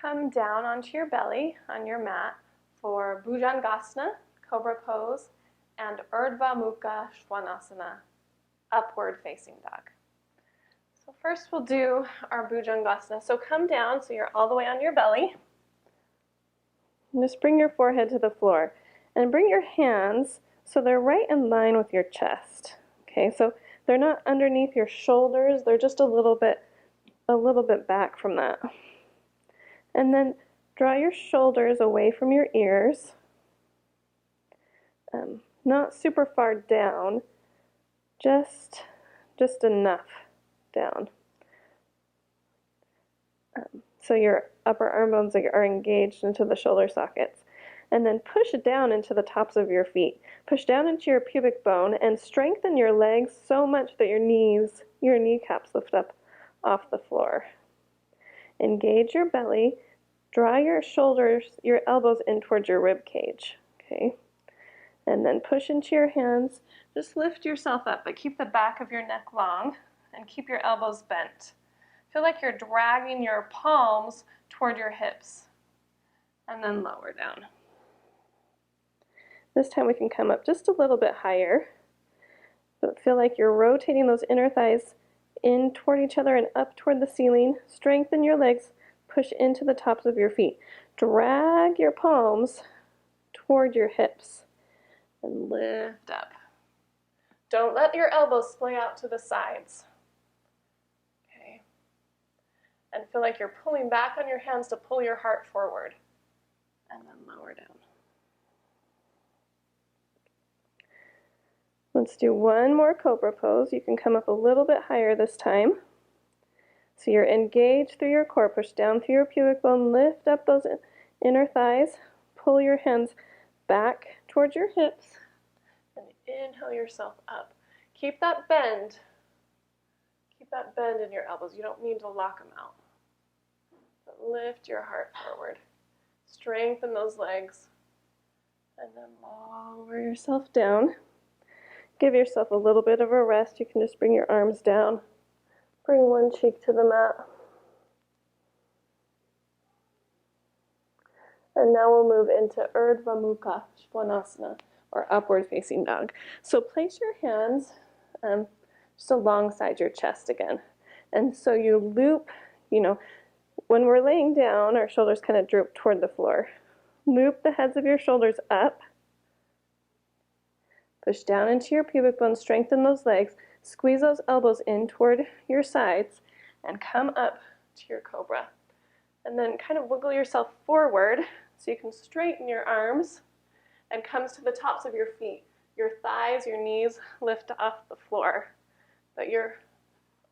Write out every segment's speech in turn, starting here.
come down onto your belly on your mat for Bhujangasana, Cobra pose, and Urdva Mukha Svanasana, upward facing dog. So first we'll do our Bhujangasana. So come down so you're all the way on your belly. And just bring your forehead to the floor and bring your hands so they're right in line with your chest. Okay, so they're not underneath your shoulders, they're just a little bit back from that. And then draw your shoulders away from your ears, not super far down, just enough down. So your upper arm bones are engaged into the shoulder sockets. And then push down into the tops of your feet. Push down into your pubic bone and strengthen your legs so much that your kneecaps lift up off the floor. Engage your belly. Draw your shoulders, your elbows in towards your rib cage. Okay? And then push into your hands. Just lift yourself up, but keep the back of your neck long and keep your elbows bent. Feel like you're dragging your palms toward your hips. And then lower down. This time we can come up just a little bit higher. But feel like you're rotating those inner thighs in toward each other and up toward the ceiling. Strengthen your legs. Push into the tops of your feet. Drag your palms toward your hips and lift up. Don't let your elbows splay out to the sides. Okay. And feel like you're pulling back on your hands to pull your heart forward. And then lower down. Let's do one more Cobra pose. You can come up a little bit higher this time. So you're engaged through your core. Push down through your pubic bone. Lift up those inner thighs. Pull your hands back towards your hips. And inhale yourself up. Keep that bend. Keep that bend in your elbows. You don't need to lock them out. But lift your heart forward. Strengthen those legs. And then lower yourself down. Give yourself a little bit of a rest. You can just bring your arms down. Bring one cheek to the mat. And now we'll move into Urdva Mukha Svanasana, or upward facing dog. So place your hands just alongside your chest again. And so you loop, when we're laying down, our shoulders kind of droop toward the floor. Loop the heads of your shoulders up. Push down into your pubic bone, strengthen those legs, squeeze those elbows in toward your sides, and come up to your Cobra. And then kind of wiggle yourself forward so you can straighten your arms and comes to the tops of your feet. Your thighs, your knees lift off the floor. But you're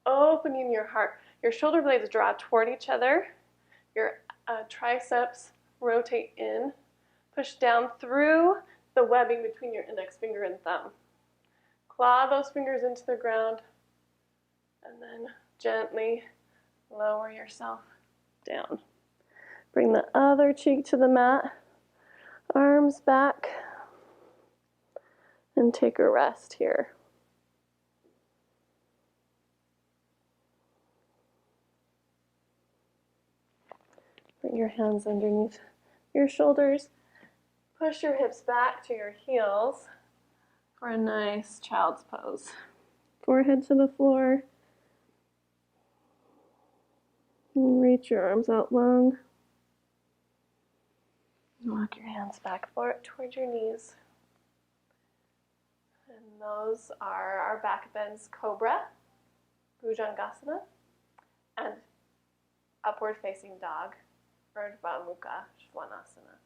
opening your heart. Your shoulder blades draw toward each other. Your triceps rotate in. Push down through the webbing between your index finger and thumb. Claw those fingers into the ground and then gently lower yourself down. Bring the other cheek to the mat, arms back, and take a rest here. Bring your hands underneath your shoulders. Push your hips back to your heels for a nice child's pose. Forehead to the floor. And reach your arms out long. Walk your hands back toward your knees. And those are our back bends Cobra, Bhujangasana, and upward facing dog, Urdva Mukha Svanasana.